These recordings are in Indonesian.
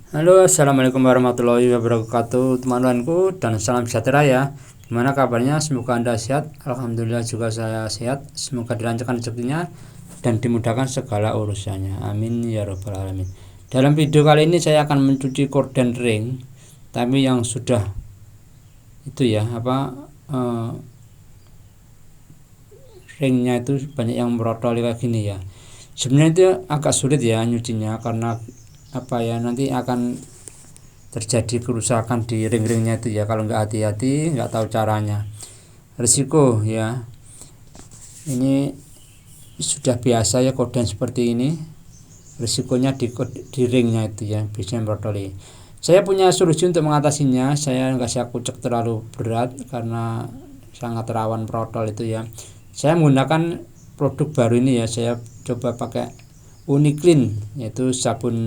Halo, assalamualaikum warahmatullahi wabarakatuh, teman-temanku, dan salam sejahtera ya. Gimana kabarnya? Semoga Anda sehat. Alhamdulillah juga saya sehat. Semoga dilancarkan rezekinya dan dimudahkan segala urusannya. Amin ya robbal alamin. Dalam video kali ini saya akan mencuci korden ring, tapi yang sudah itu ya ringnya itu banyak yang merotol kayak gini ya. Sebenarnya itu agak sulit ya nyucinya karena nanti akan terjadi kerusakan di ring-ringnya itu ya kalau nggak hati-hati, nggak tahu caranya, risiko ya. Ini sudah biasa ya korden seperti ini, risikonya di ringnya itu ya bisa merotoli. Saya punya solusi untuk mengatasinya. Saya kucek terlalu berat karena sangat rawan merotol itu ya. Saya menggunakan produk baru ini ya. Saya coba pakai Uniclean, yaitu sabun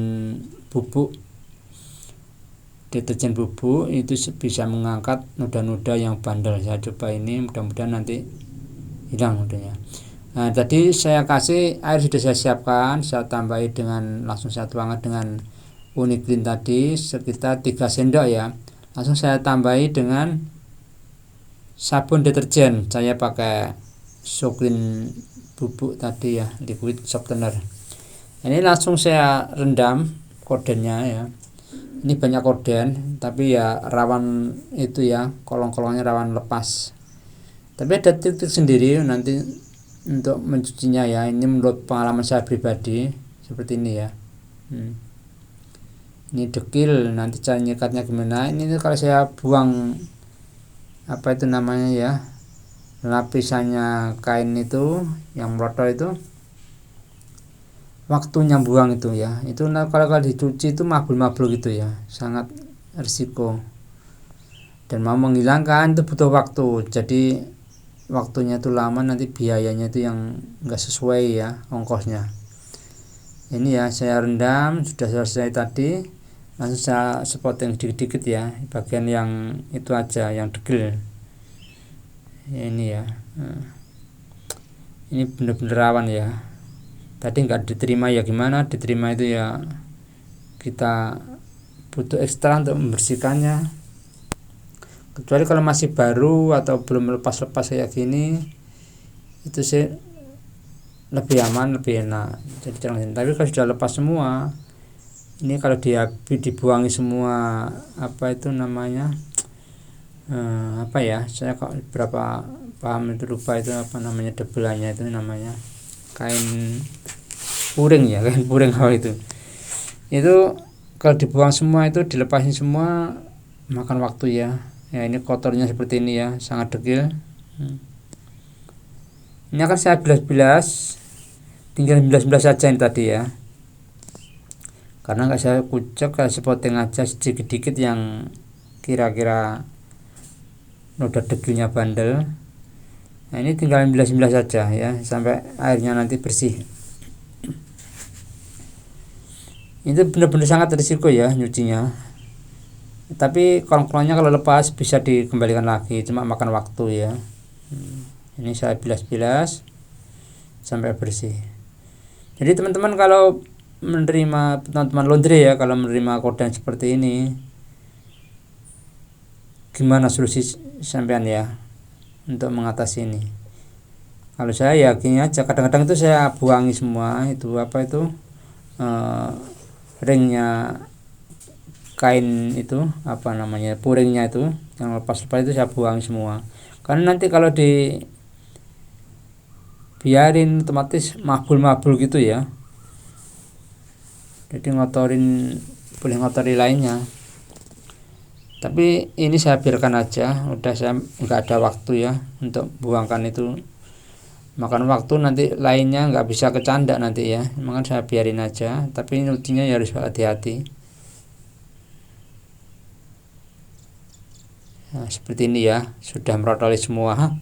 bubuk, deterjen bubuk, itu bisa mengangkat noda-noda yang bandel. Saya coba ini, mudah-mudahan nanti hilang nodanya. Nah, tadi saya kasih air, sudah saya siapkan, saya tambahi langsung saya tuangkan dengan Uniclean tadi sekitar 3 sendok ya. Langsung saya tambahi dengan sabun deterjen. Saya pakai Soklin bubuk tadi ya, liquid softener. Ini langsung saya rendam kordennya ya. Ini banyak korden, tapi ya rawan itu ya, kolong-kolongnya rawan lepas. Tapi ada trik-trik sendiri nanti untuk mencucinya ya. Ini menurut pengalaman saya pribadi seperti ini ya. Ini dekil, nanti cara nyekatnya gimana? Ini kalau saya buang lapisannya kain itu yang merotol itu, waktunya buang itu ya, itu kalau dicuci itu mabul-mabul gitu ya, sangat risiko, dan mau menghilangkan itu butuh waktu. Jadi waktunya itu lama, nanti biayanya itu yang enggak sesuai ya ongkosnya. Ini ya saya rendam, sudah selesai tadi, langsung saya spotting dikit-dikit ya, bagian yang itu aja yang degil ya. Ini ya, ini bener-bener rawan ya. Tadi nggak diterima ya, gimana diterima itu ya, kita butuh ekstra untuk membersihkannya. Kecuali kalau masih baru atau belum lepas-lepas kayak gini, itu sih lebih aman, lebih enak. Jadi jangan. Tapi kalau sudah lepas semua, ini kalau dibuangi semua saya kok berapa paham itu, lupa itu debelannya itu namanya kain puring ya, kain puring itu kalau dibuang semua, itu dilepasin semua, makan waktu ya. Ini kotornya seperti ini ya, sangat dekil. Ini akan saya bilas-bilas, tinggal bilas-bilas saja ini tadi ya, karena nggak saya kucek, saya sepoteng aja sedikit-sedikit yang kira-kira noda dekilnya bandel. Nah, ini tinggal bilas-bilas saja ya, sampai airnya nanti bersih. Itu benar-benar sangat risiko ya nyucinya. Tapi kolong-kolongnya kalau lepas bisa dikembalikan lagi, cuma makan waktu ya. Ini saya bilas-bilas sampai bersih. Jadi teman-teman kalau menerima, teman-teman laundry ya, kalau menerima korden seperti ini, gimana solusi sampean ya untuk mengatasi ini? Kalau saya ya gini aja, kadang-kadang itu saya buangi semua itu ringnya kain itu puringnya itu yang lepas-lepas itu saya buang semua, karena nanti kalau biarin otomatis mabul-mabul gitu ya, jadi boleh ngotori lainnya. Tapi ini saya biarkan aja, udah saya nggak ada waktu ya untuk buangkan itu, makan waktu, nanti lainnya nggak bisa kecanda nanti ya, makanya saya biarin aja. Tapi nyucinya ya harus hati-hati. Nah, seperti ini ya, sudah merotoli semua.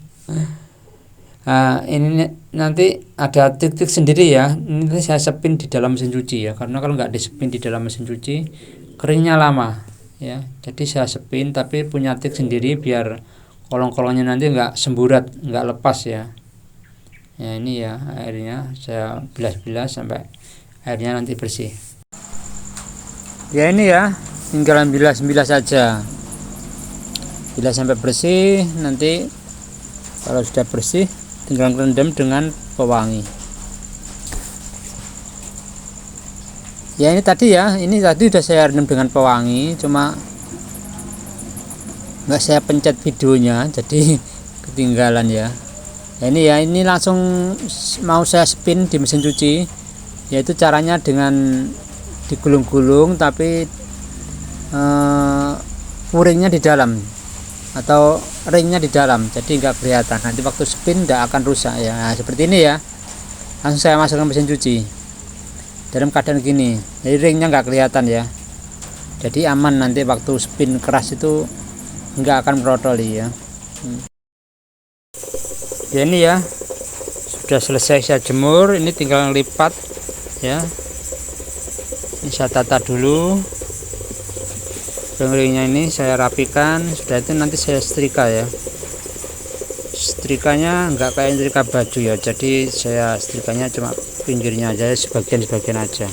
Nah, ini nanti ada trik-trik sendiri ya. Ini saya sepin di dalam mesin cuci ya, karena kalau nggak disepin di dalam mesin cuci keringnya lama ya. Jadi saya sepin, tapi punya trik sendiri biar kolong-kolongnya nanti nggak semburat, nggak lepas ya. Ya ini ya, airnya saya bilas-bilas sampai airnya nanti bersih. Ya ini ya, tinggal bilas-bilas saja. Bila sampai bersih, nanti kalau sudah bersih tinggal rendam dengan pewangi. Ya ini tadi sudah saya rendam dengan pewangi, cuma nggak saya pencet videonya, jadi ketinggalan ya. Ini langsung mau saya spin di mesin cuci, yaitu caranya dengan digulung-gulung tapi puringnya di dalam atau ringnya di dalam, jadi nggak kelihatan. Nanti waktu spin nggak akan rusak ya. Nah, seperti ini ya, langsung saya masukkan mesin cuci dalam keadaan gini, jadi ringnya nggak kelihatan ya, jadi aman. Nanti waktu spin keras itu nggak akan merotoli ya. Ya ini ya, sudah selesai saya jemur, ini tinggal lipat ya. Ini saya tata dulu pengeringnya, ini saya rapikan. Sudah itu nanti saya setrika ya. Setrikanya enggak kayak setrika baju ya, jadi saya setrikanya cuma pinggirnya aja, sebagian aja.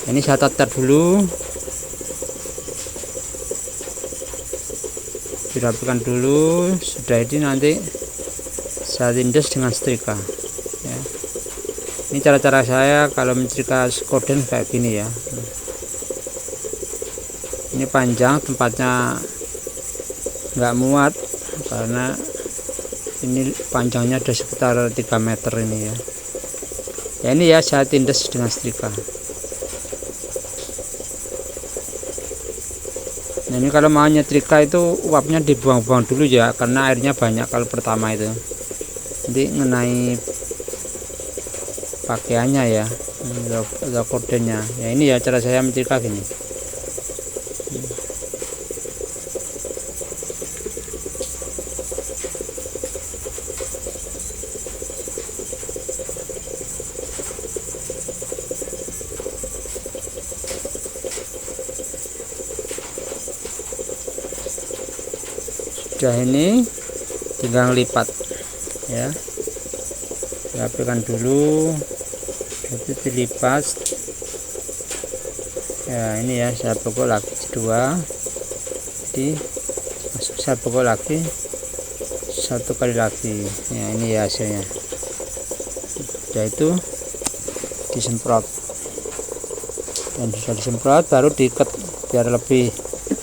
Ini saya tata dulu, dirapikan dulu. Sudah ini nanti saya tindas dengan setrika ya. Ini cara-cara saya kalau menyetrika skorden kayak gini ya. Ini panjang, tempatnya nggak muat karena ini panjangnya ada sekitar 3 meter ini ya. Ya ini ya, saya tindas dengan setrika. Nah ini kalau mau nyetrika itu uapnya dibuang-buang dulu ya, karena airnya banyak kalau pertama itu, nanti ngenai pakaiannya ya, atau kordennya ya. Ini ya cara saya menyetrika gini. Sudah, ini tinggal lipat ya, rapikan dulu, itu dilipat ya. Ini ya, saya pukul lagi dua, jadi saya pukul lagi 1 kali lagi ya. Ini ya hasilnya. Sudah itu disemprot, dan sudah disemprot baru diikat biar lebih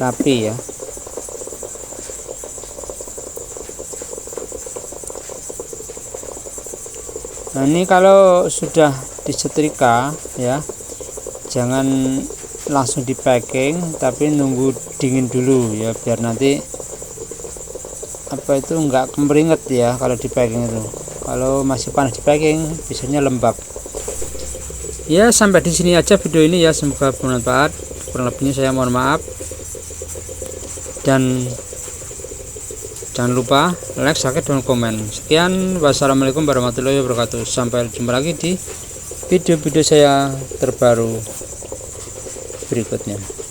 rapi ya. Nah ini kalau sudah disetrika ya, jangan langsung di packing, tapi nunggu dingin dulu ya, biar nanti enggak kemeringet ya kalau di packing itu. Kalau masih panas di packing biasanya lembab. Ya sampai di sini aja video ini ya, semoga bermanfaat. Kurang lebihnya saya mohon maaf, dan jangan lupa like, share, dan komen. Sekian, wassalamualaikum warahmatullahi wabarakatuh. Sampai jumpa lagi di video-video saya terbaru berikutnya.